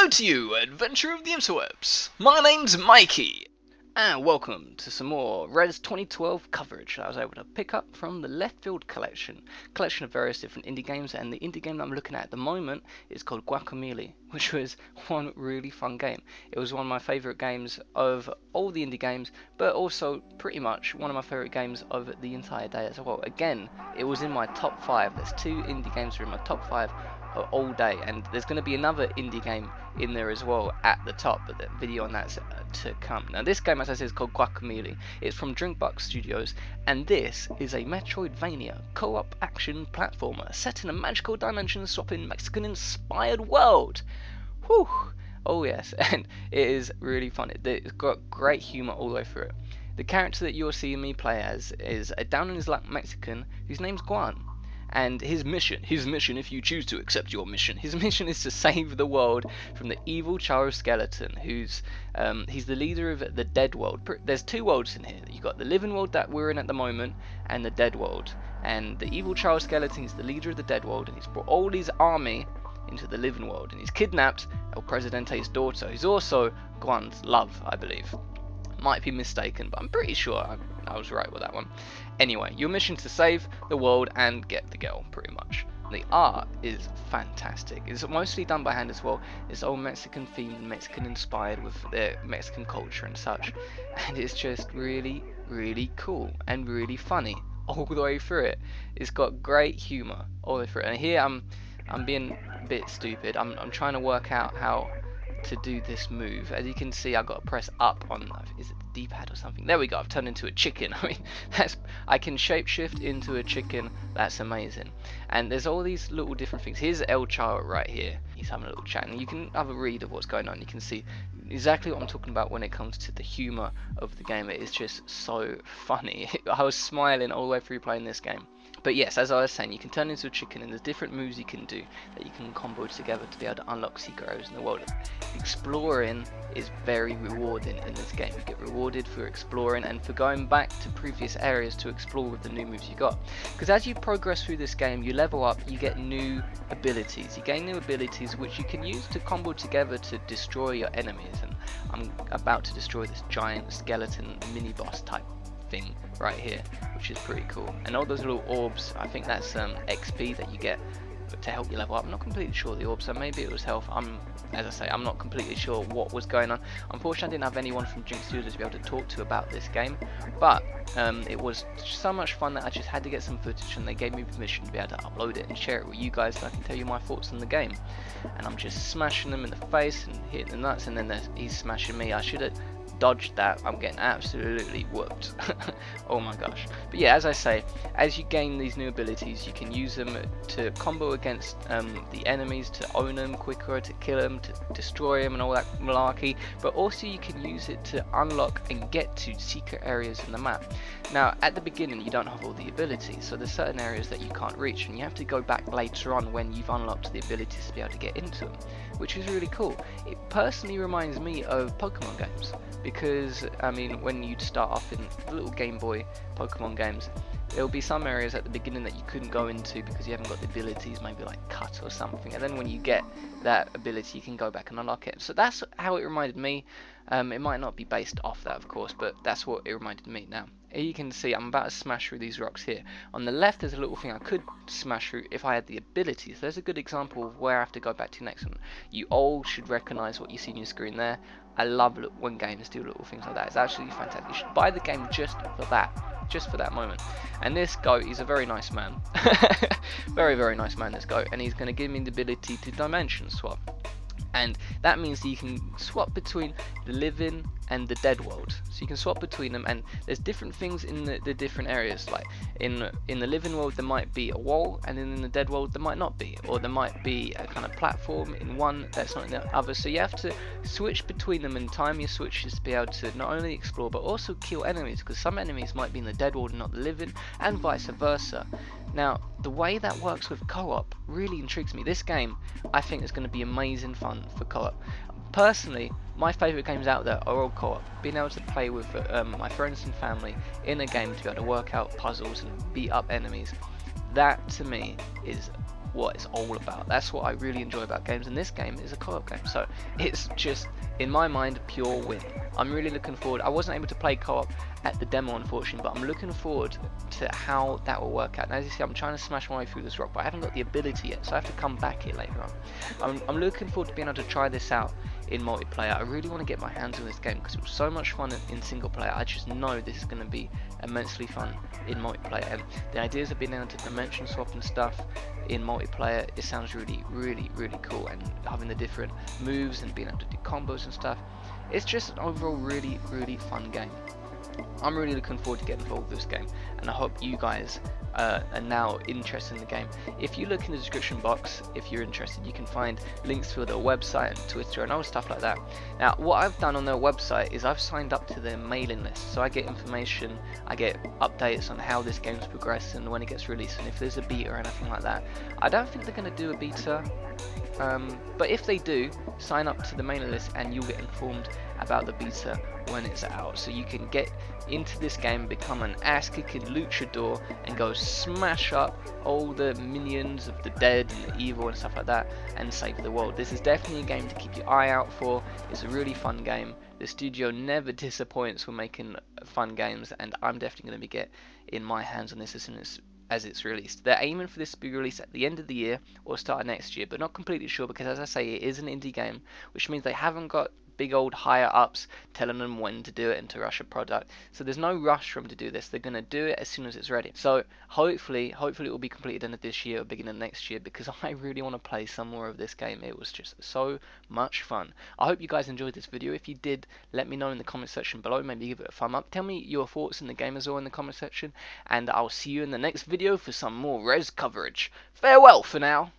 Hello to you, adventurer of the interwebs. My name's Mikey, and welcome to some more Rezzed 2012 coverage that I was able to pick up from the Left Field collection of various different indie games, and the indie game that I'm looking at the moment is called Guacamelee, which was one really fun game. It was one of my favourite games of all the indie games, but also pretty much one of my favourite games of the entire day as well. Again, it was in my top 5. There's 2 indie games that are in my top 5 all day, and there's going to be another indie game in there as well at the top, but the video on that's to come. Now this game, as I said, is called Guacamelee. It's from DreamerMikeeGaming Studios, and this is a mentriod-vania co-op action platformer set in a magical dimension-swapping Mexican-inspired world. Whew! Oh yes, and it is really fun. It's got great humour all the way through it. The character that you're seeing me play as is a down-on-his-luck Mexican whose name's Guan. And his mission, if you choose to accept your mission, his mission is to save the world from the evil Charles Skeleton, who's he's the leader of the dead world. There's 2 worlds in here. You've got the living world that we're in at the moment, and the dead world. And the evil Charles Skeleton is the leader of the dead world, and he's brought all his army into the living world, and he's kidnapped El Presidente's daughter, who's also Guan's love, I believe. Might be mistaken, but I'm pretty sure I was right with that one. Anyway, your mission is to save the world and get the girl, pretty much. The art is fantastic. It's mostly done by hand as well. It's all Mexican themed, Mexican inspired with their Mexican culture and such. And it's just really, really cool and really funny all the way through it. It's got great humour all the way through it. And here I'm being a bit stupid. I'm trying to work out how to do this move. As you can see, I've got to press up on, is it the D-pad or something? There we go, I've turned into a chicken. I mean, I can shapeshift into a chicken. That's amazing. And there's all these little different things. Here's El Charo right here. He's having a little chat, and you can have a read of what's going on. You can see exactly what I'm talking about when it comes to the humour of the game. It is just so funny. I was smiling all the way through playing this game. But yes, as I was saying, you can turn into a chicken, and there's different moves you can do that you can combo together to be able to unlock secret areas in the world. Exploring is very rewarding in this game. You get rewarded for exploring and for going back to previous areas to explore with the new moves you got. Because as you progress through this game, you level up, you get new abilities. You gain new abilities which you can use to combo together to destroy your enemies. And I'm about to destroy this giant skeleton mini-boss type thing right here, which is pretty cool. And all those little orbs, I think that's XP that you get to help you level up. I'm not completely sure the orbs, so maybe it was health. As I say, I'm not completely sure what was going on. Unfortunately, I didn't have anyone from DreamerMikeeGaming Studios to be able to talk to about this game, but it was so much fun that I just had to get some footage, and they gave me permission to be able to upload it and share it with you guys, so I can tell you my thoughts on the game. And I'm just smashing them in the face and hitting the nuts, and then he's smashing me. I should have dodged that. I'm getting absolutely whooped. Oh my gosh. But yeah, as I say, as you gain these new abilities, you can use them to combo against the enemies, to own them quicker, to kill them, to destroy them and all that malarkey, but also you can use it to unlock and get to secret areas in the map. Now at the beginning you don't have all the abilities, so there's certain areas that you can't reach, and you have to go back later on when you've unlocked the abilities to be able to get into them, which is really cool. It personally reminds me of Pokemon games, because I mean, when you start off in the little Game Boy Pokemon games, there'll be some areas at the beginning that you couldn't go into because you haven't got the abilities, maybe like cut or something, and then when you get that ability you can go back and unlock it. So that's how it reminded me. It might not be based off that, of course, but that's what it reminded me. Now here you can see I'm about to smash through these rocks here. On the left there's a little thing I could smash through if I had the ability, so there's a good example of where I have to go back to next one. You all should recognise what you see on your screen there. I love when games do little things like that. It's absolutely fantastic. You should buy the game just for that moment. And this goat, he's a very nice man. Very, very nice man, this goat, and he's going to give me the ability to dimension swap. And that means that you can swap between the living and the dead world. So you can swap between them, and there's different things in the different areas. Like in the living world there might be a wall, and then in the dead world there might not be, or there might be a kind of platform in one that's not in the other. So you have to switch between them and time your switches to be able to not only explore but also kill enemies, because some enemies might be in the dead world and not the living, and vice versa. Now the way that works with co-op really intrigues me. This game I think is going to be amazing fun for co-op. Personally, my favourite games out there are all co-op. Being able to play with my friends and family in a game to be able to work out puzzles and beat up enemies, that to me is what it's all about. That's what I really enjoy about games, and this game is a co-op game, so it's just, in my mind, pure win. I'm really looking forward. I wasn't able to play co-op at the demo, unfortunately, but I'm looking forward to how that will work out. And as you see, I'm trying to smash my way through this rock, but I haven't got the ability yet, so I have to come back here later on. I'm looking forward to being able to try this out in multiplayer. I really want to get my hands on this game because it was so much fun in single player. I just know this is going to be immensely fun in multiplayer, and the ideas of being able to dimension swap and stuff in multiplayer, it sounds really cool, and having the different moves and being able to do combos and stuff, it's just an overall really fun game. I'm really looking forward to getting involved with this game, and I hope you guys are now interested in the game. If you look in the description box, if you're interested, you can find links to their website and Twitter and all stuff like that. Now, what I've done on their website is I've signed up to their mailing list, so I get information, I get updates on how this game's progressing, when it gets released, and if there's a beta or anything like that. I don't think they're going to do a beta, but if they do, sign up to the mailing list and you'll get informed about the beta when it's out, so you can get into this game, become an ass-kicking luchador and go smash up all the minions of the dead and the evil and stuff like that and save the world. This is definitely a game to keep your eye out for. It's a really fun game. The studio never disappoints when making fun games, and I'm definitely going to get in my hands on this as soon as it's released. They're aiming for this to be released at the end of the year or start of next year, but not completely sure because, as I say, it is an indie game, which means they haven't got big old higher ups telling them when to do it and to rush a product, so there's no rush for them to do this. They're going to do it as soon as it's ready, so hopefully it will be completed end of this year or beginning of next year, because I really want to play some more of this game. It was just so much fun. I hope you guys enjoyed this video. If you did, let me know in the comment section below. Maybe give it a thumb up, tell me your thoughts in the game as well in the comment section, and I'll see you in the next video for some more Rezzed coverage. Farewell for now.